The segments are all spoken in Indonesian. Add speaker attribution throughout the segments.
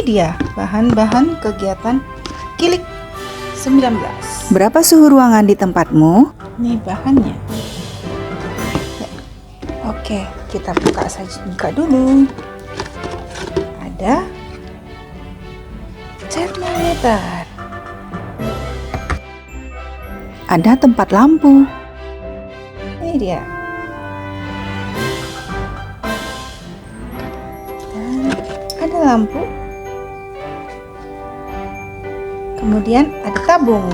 Speaker 1: dia bahan-bahan kegiatan Kilik 19.
Speaker 2: Berapa suhu ruangan di tempatmu?
Speaker 1: Ini bahannya. Oke, kita buka dulu. Ada termometer.
Speaker 2: Ada tempat lampu.
Speaker 1: Ini dia. Dan ada lampu. Kemudian ada tabung.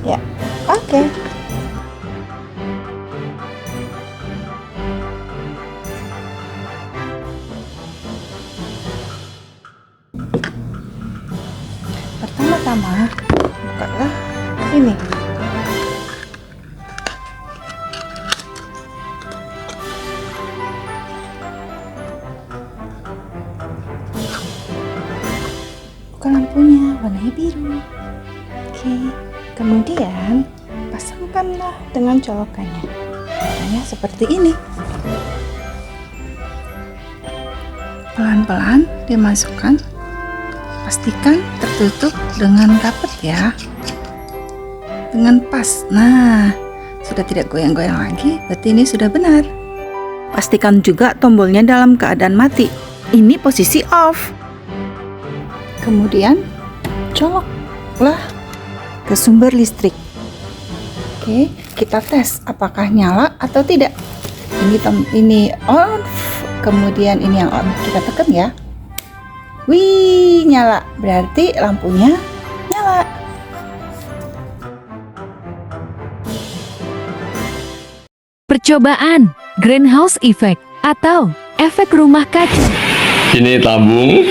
Speaker 1: Ya, oke. Pertama-tama bukalah ini. Buka lampunya, warnanya biru. Oke, kemudian pasangkanlah dengan colokannya. Caranya seperti ini. Pelan-pelan dimasukkan. Pastikan tertutup dengan rapet ya, dengan pas. Nah, sudah tidak goyang-goyang lagi, berarti ini sudah benar.
Speaker 2: Pastikan juga tombolnya dalam keadaan mati. Ini posisi off.
Speaker 1: Kemudian coloklah
Speaker 2: Ke sumber listrik.
Speaker 1: Oke, kita tes apakah nyala atau tidak. Ini on, kemudian ini yang on. Kita tekan ya. Wih, nyala. Berarti lampunya nyala.
Speaker 3: Percobaan greenhouse effect atau efek rumah kaca.
Speaker 4: Ini tabung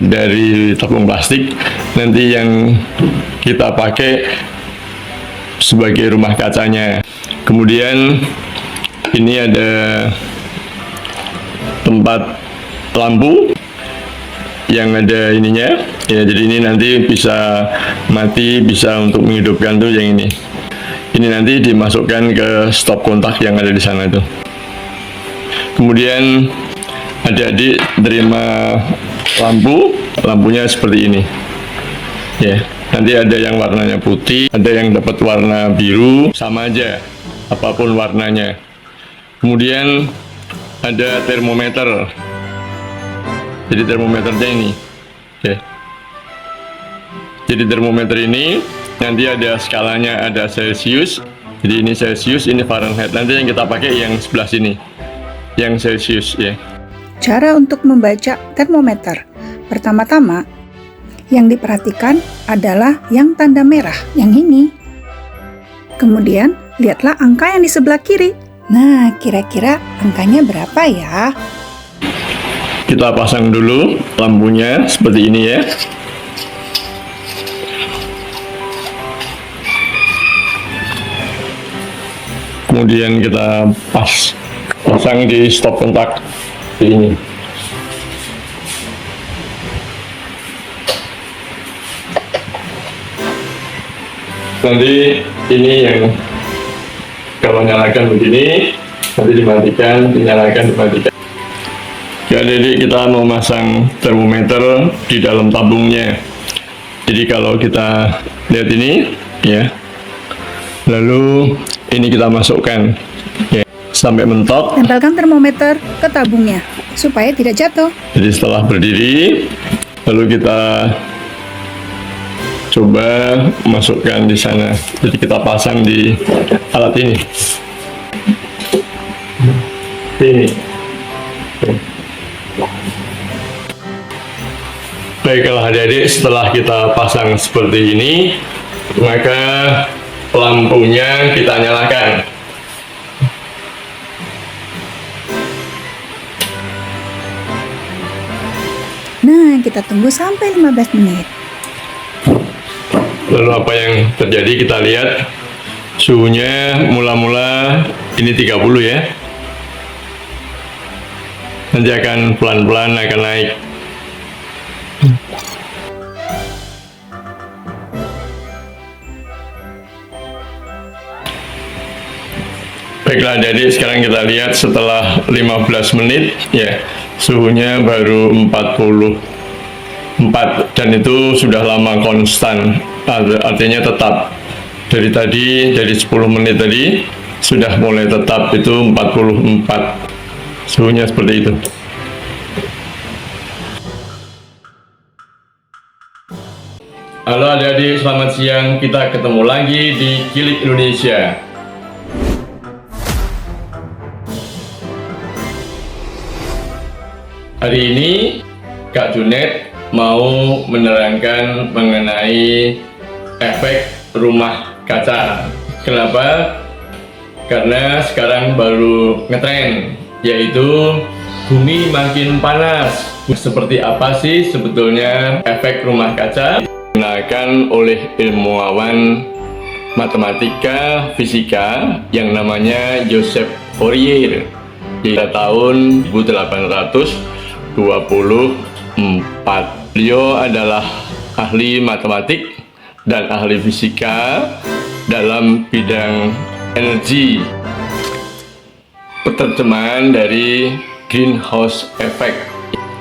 Speaker 4: dari tabung plastik, nanti yang kita pakai sebagai rumah kacanya. Kemudian ini ada tempat lampu yang ada ininya ya, jadi ini nanti bisa mati, bisa untuk menghidupkan tuh yang ini. Ini nanti dimasukkan ke stop kontak yang ada di sana tuh. Kemudian adik-adik terima lampunya seperti ini ya. Nanti ada yang warnanya putih, ada yang dapat warna biru, sama aja apapun warnanya. Kemudian ada termometer. Jadi termometernya ini ya. Jadi termometer ini nanti ada skalanya, ada Celsius. Jadi ini Celsius, ini Fahrenheit. Nanti yang kita pakai yang sebelah sini, yang Celsius ya.
Speaker 1: Cara untuk membaca termometer. Pertama-tama, yang diperhatikan adalah yang tanda merah, yang ini. Kemudian, lihatlah angka yang di sebelah kiri. Nah, kira-kira angkanya berapa ya?
Speaker 4: Kita pasang dulu lampunya seperti ini ya. Kemudian kita pasang di stop kontak ini. Nanti ini yang kalau nyalakan begini, nanti dimatikan, dinyalakan, dimatikan. Ya, jadi kita mau masang termometer di dalam tabungnya. Jadi kalau kita lihat ini ya, lalu ini kita masukkan ya, sampai mentok.
Speaker 1: Tempelkan termometer ke tabungnya supaya tidak jatuh.
Speaker 4: Jadi setelah berdiri, lalu kita coba masukkan di sana. Jadi kita pasang di alat ini. Ini. Baiklah adik-adik, setelah kita pasang seperti ini, maka lampunya kita nyalakan.
Speaker 1: Nah, kita tunggu sampai 15 menit.
Speaker 4: Lalu apa yang terjadi, kita lihat suhunya mula-mula ini 30 ya. Nanti akan pelan-pelan akan naik. Baiklah adik-adik, sekarang kita lihat setelah 15 menit ya. Suhunya baru 44 dan itu sudah lama konstan, artinya tetap. Dari 10 menit tadi sudah mulai tetap itu 44. Suhunya seperti itu. Halo adik-adik, selamat siang. Kita ketemu lagi di Kilik Indonesia. Hari ini Kak Junet mau menerangkan mengenai efek rumah kaca. Kenapa? Karena sekarang baru ngetren, yaitu bumi makin panas. Seperti apa sih sebetulnya efek rumah kaca? Digunakan oleh ilmuwan matematika fisika yang namanya Joseph Fourier di tahun 1824. Beliau adalah ahli matematik dan ahli fisika dalam bidang energi. Penerjemahan dari greenhouse effect,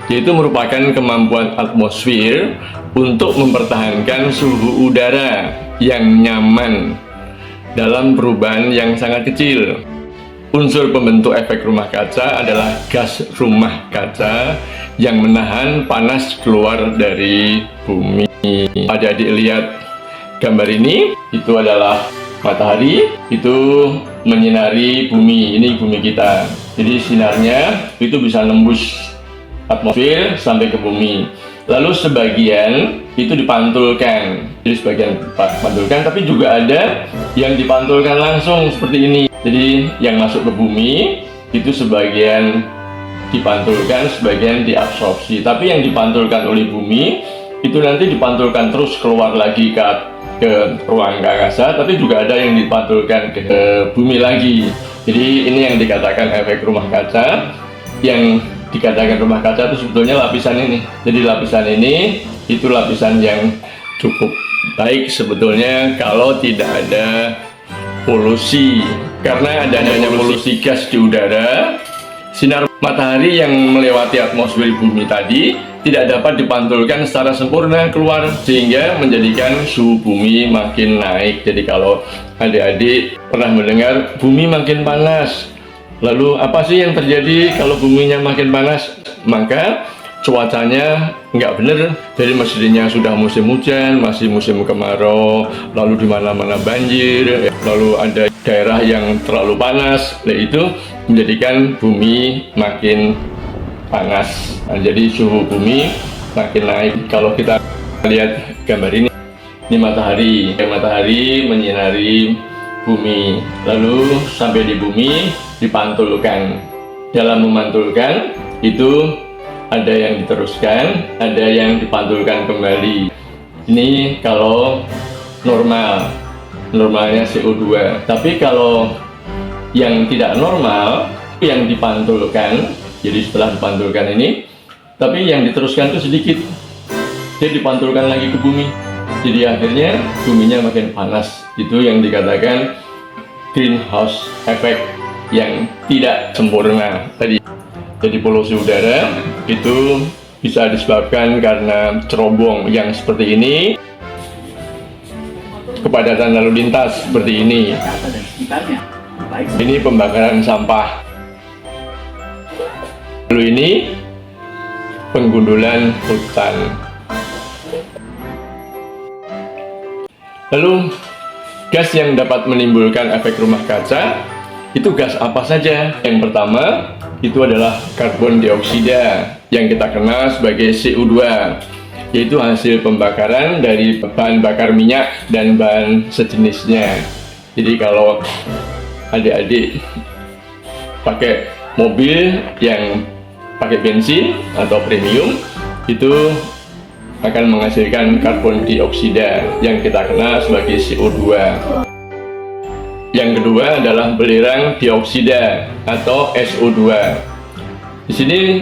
Speaker 4: yaitu merupakan kemampuan atmosfer untuk mempertahankan suhu udara yang nyaman dalam perubahan yang sangat kecil. Unsur pembentuk efek rumah kaca adalah gas rumah kaca yang menahan panas keluar dari bumi. Adik-adik lihat gambar ini, itu adalah matahari, itu menyinari bumi. Ini bumi kita. Jadi sinarnya itu bisa nembus atmosfer sampai ke bumi. Lalu sebagian itu dipantulkan. Jadi sebagian dipantulkan, tapi juga ada yang dipantulkan langsung seperti ini. Jadi yang masuk ke bumi itu sebagian dipantulkan, sebagian diabsorpsi. Tapi yang dipantulkan oleh bumi itu nanti dipantulkan terus keluar lagi ke ruang angkasa, tapi juga ada yang dipantulkan ke bumi lagi. Jadi ini yang dikatakan efek rumah kaca. Yang dikatakan rumah kaca itu sebetulnya lapisan ini. Jadi lapisan ini itu lapisan yang cukup baik sebetulnya kalau tidak ada polusi. Karena adanya polusi gas di udara, sinar matahari yang melewati atmosfer bumi tadi tidak dapat dipantulkan secara sempurna keluar, sehingga menjadikan suhu bumi makin naik. Jadi kalau adik-adik pernah mendengar bumi makin panas, lalu apa sih yang terjadi kalau buminya makin panas? Maka cuacanya nggak bener. Jadi mestinya sudah musim hujan, masih musim kemarau, lalu di mana-mana banjir, lalu ada daerah yang terlalu panas. Nah, itu menjadikan bumi makin panas. Nah, jadi suhu bumi makin naik. Kalau kita lihat gambar ini matahari menyinari bumi, lalu sampai di bumi dipantulkan. Dalam memantulkan itu ada yang diteruskan, ada yang dipantulkan kembali. Ini kalau normalnya CO2. Tapi kalau yang tidak normal, yang dipantulkan, jadi setelah dipantulkan ini, tapi yang diteruskan itu sedikit, dia dipantulkan lagi ke bumi. Jadi akhirnya buminya makin panas. Itu yang dikatakan greenhouse effect yang tidak sempurna tadi. Jadi polusi udara itu bisa disebabkan karena cerobong yang seperti ini, kepadatan lalu lintas seperti ini. Ini pembakaran sampah. Lalu ini penggundulan hutan. Lalu gas yang dapat menimbulkan efek rumah kaca itu gas apa saja? Yang pertama itu adalah karbon dioksida yang kita kenal sebagai CO2, yaitu hasil pembakaran dari bahan bakar minyak dan bahan sejenisnya. Jadi kalau adik-adik pakai mobil yang pakai bensin atau premium, itu akan menghasilkan karbon dioksida yang kita kenal sebagai CO2. Yang kedua adalah belerang dioksida atau SO2. Di sini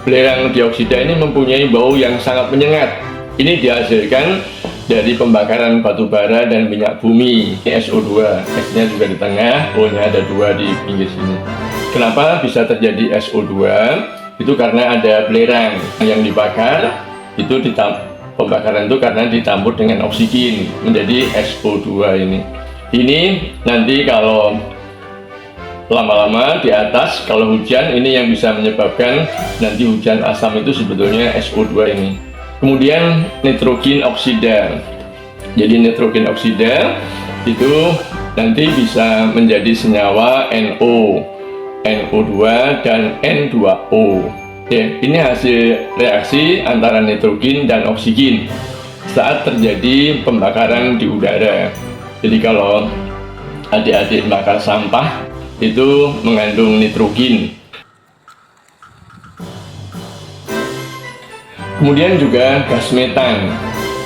Speaker 4: belerang dioksida ini mempunyai bau yang sangat menyengat. Ini dihasilkan dari pembakaran batu bara dan minyak bumi. Ini SO2, S-nya juga di tengah, O-nya ada 2 di pinggir sini. Kenapa bisa terjadi SO2? itu karena ada belerang yang dibakar. Itu pembakaran itu karena dicampur dengan oksigen menjadi SO2 ini. Ini nanti kalau lama-lama di atas, kalau hujan, ini yang bisa menyebabkan nanti hujan asam itu sebetulnya SO2 ini. Kemudian nitrogen oksida. Jadi nitrogen oksida itu nanti bisa menjadi senyawa NO, NO2 dan N2O. Ya, ini hasil reaksi antara nitrogen dan oksigen saat terjadi pembakaran di udara. Jadi kalau adik-adik bakar sampah itu mengandung nitrogen. Kemudian juga gas metan.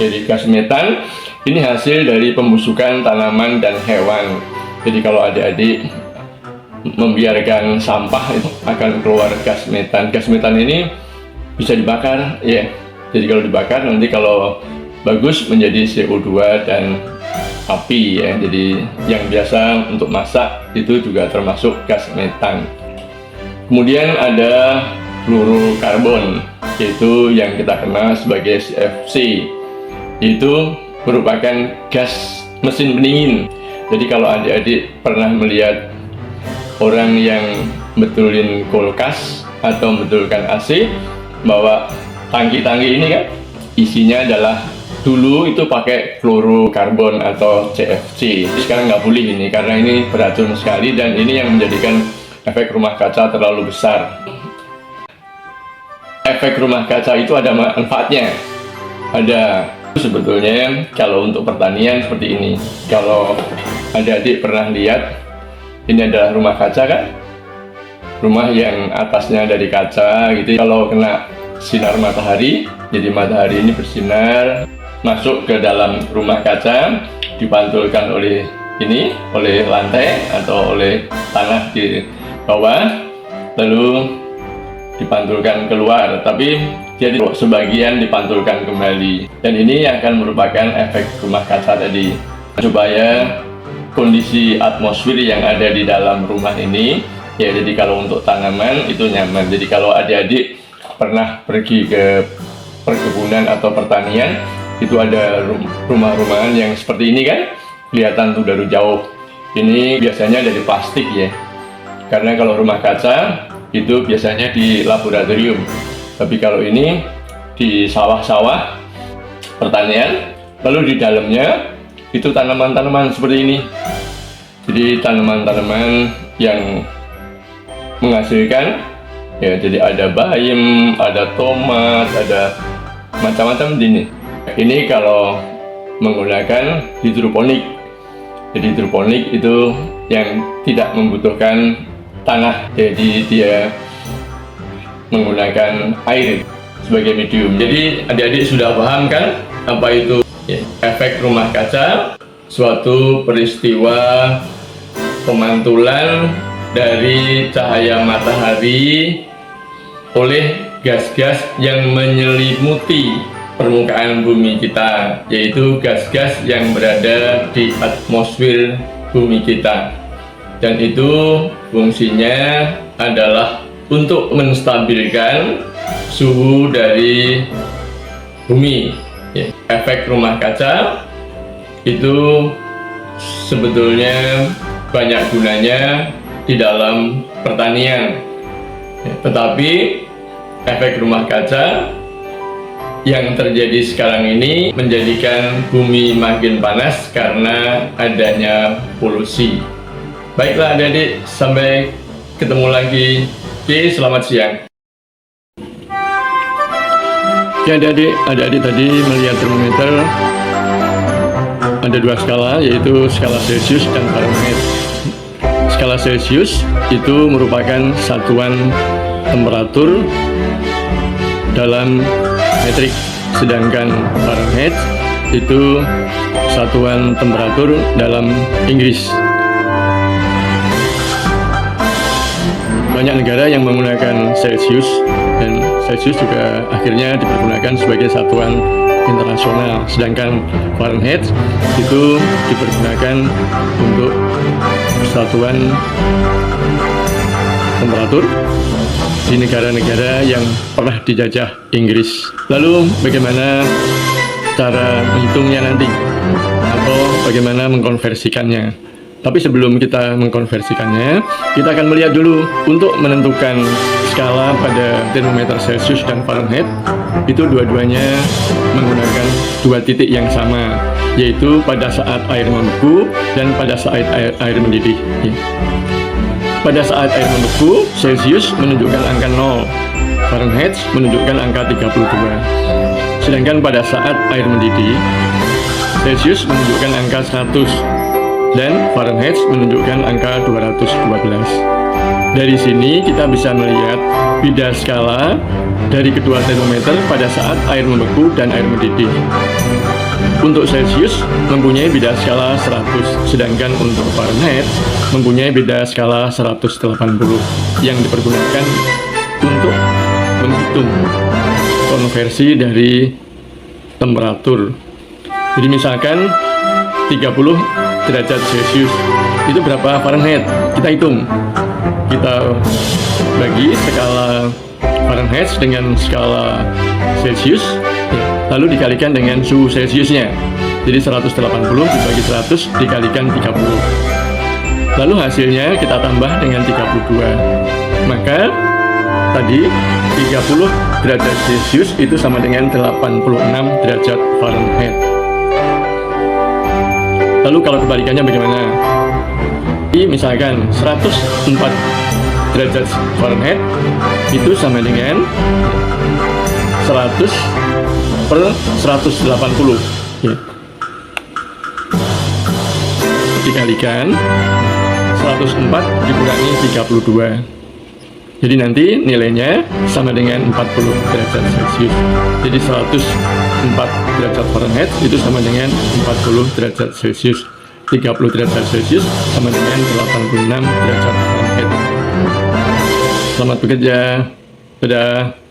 Speaker 4: Jadi gas metan ini hasil dari pembusukan tanaman dan hewan. Jadi kalau adik-adik membiarkan sampah itu akan keluar gas metan. Gas metan ini bisa dibakar, ya. Jadi kalau dibakar nanti kalau bagus menjadi CO2 dan api, ya. Jadi yang biasa untuk masak itu juga termasuk gas metan. Kemudian ada fluorokarbon, yaitu yang kita kenal sebagai CFC. Itu merupakan gas mesin pendingin. Jadi kalau adik-adik pernah melihat orang yang betulin kulkas atau betulkan AC, bawa tangki-tangki ini kan, isinya adalah dulu itu pakai fluorokarbon atau CFC. Sekarang nggak boleh ini karena ini beracun sekali dan ini yang menjadikan efek rumah kaca terlalu besar. Efek rumah kaca itu ada manfaatnya. Ada sebetulnya kalau untuk pertanian seperti ini. Kalau adik-adik pernah lihat, ini adalah rumah kaca kan? Rumah yang atasnya dari kaca gitu. Kalau kena sinar matahari, jadi matahari ini bersinar masuk ke dalam rumah kaca, dipantulkan oleh lantai atau oleh tanah di bawah, lalu dipantulkan keluar. Tapi jadi sebagian dipantulkan kembali. Dan ini akan merupakan efek rumah kaca tadi. Supaya kondisi atmosfer yang ada di dalam rumah ini, ya, jadi kalau untuk tanaman itu nyaman. Jadi kalau adik-adik pernah pergi ke perkebunan atau pertanian, itu ada rumah-rumahan yang seperti ini kan, kelihatan tuh dari jauh. Ini biasanya dari plastik, ya, karena kalau rumah kaca itu biasanya di laboratorium. Tapi kalau ini di sawah-sawah pertanian, lalu di dalamnya itu tanaman-tanaman seperti ini. Jadi tanaman-tanaman yang menghasilkan, ya, jadi ada bayam, ada tomat, ada macam-macam ini. Ini kalau menggunakan hidroponik. Jadi hidroponik itu yang tidak membutuhkan tanah, jadi dia menggunakan air sebagai medium. Jadi adik-adik sudah paham kan apa itu efek rumah kaca? Suatu peristiwa pemantulan dari cahaya matahari oleh gas-gas yang menyelimuti permukaan bumi kita, yaitu gas-gas yang berada di atmosfer bumi kita. Dan itu fungsinya adalah untuk menstabilkan suhu dari bumi. Efek rumah kaca itu sebetulnya banyak gunanya di dalam pertanian, tetapi efek rumah kaca yang terjadi sekarang ini menjadikan bumi makin panas karena adanya polusi. Baiklah adik-adik, sampai ketemu lagi. Oke, selamat siang. Ya adik-adik tadi melihat termometer, ada dua skala, yaitu skala Celcius dan Fahrenheit. Skala Celcius itu merupakan satuan temperatur dalam metrik, sedangkan Fahrenheit itu satuan temperatur dalam Inggris. Banyak negara yang menggunakan Celsius, dan Celsius juga akhirnya dipergunakan sebagai satuan internasional, sedangkan Fahrenheit itu dipergunakan untuk satuan temperatur di negara-negara yang pernah dijajah Inggris. Lalu bagaimana cara menghitungnya nanti, atau bagaimana mengkonversikannya? Tapi sebelum kita mengkonversikannya, kita akan melihat dulu untuk menentukan skala pada termometer Celsius dan Fahrenheit. Itu dua-duanya menggunakan dua titik yang sama, yaitu pada saat air membeku dan pada saat air mendidih. Pada saat air membeku, Celsius menunjukkan angka 0, Fahrenheit menunjukkan angka 32. Sedangkan pada saat air mendidih, Celsius menunjukkan angka 100 dan Fahrenheit menunjukkan angka 212. Dari sini kita bisa melihat beda skala dari kedua termometer pada saat air membeku dan air mendidih. Untuk Celsius mempunyai beda skala 100, sedangkan untuk Fahrenheit mempunyai beda skala 180 yang dipergunakan untuk menghitung konversi dari temperatur. Jadi misalkan 30 derajat Celsius itu berapa Fahrenheit? Kita hitung. Kita bagi skala Fahrenheit dengan skala Celsius, lalu dikalikan dengan suhu Celsiusnya. Jadi 180 dibagi 100 dikalikan 30. Lalu hasilnya kita tambah dengan 32. Maka tadi 30 derajat Celsius itu sama dengan 86 derajat Fahrenheit. Lalu kalau kebalikannya bagaimana? Misalkan 104 derajat Fahrenheit itu sama dengan 100 per 180. Dikalikan 104 dikurangi 32. Jadi nanti nilainya sama dengan 40 derajat Celsius. Jadi 104 derajat Fahrenheit itu sama dengan 40 derajat Celsius. 30 derajat Celsius sama dengan 86 derajat Fahrenheit. Selamat bekerja. Dadah.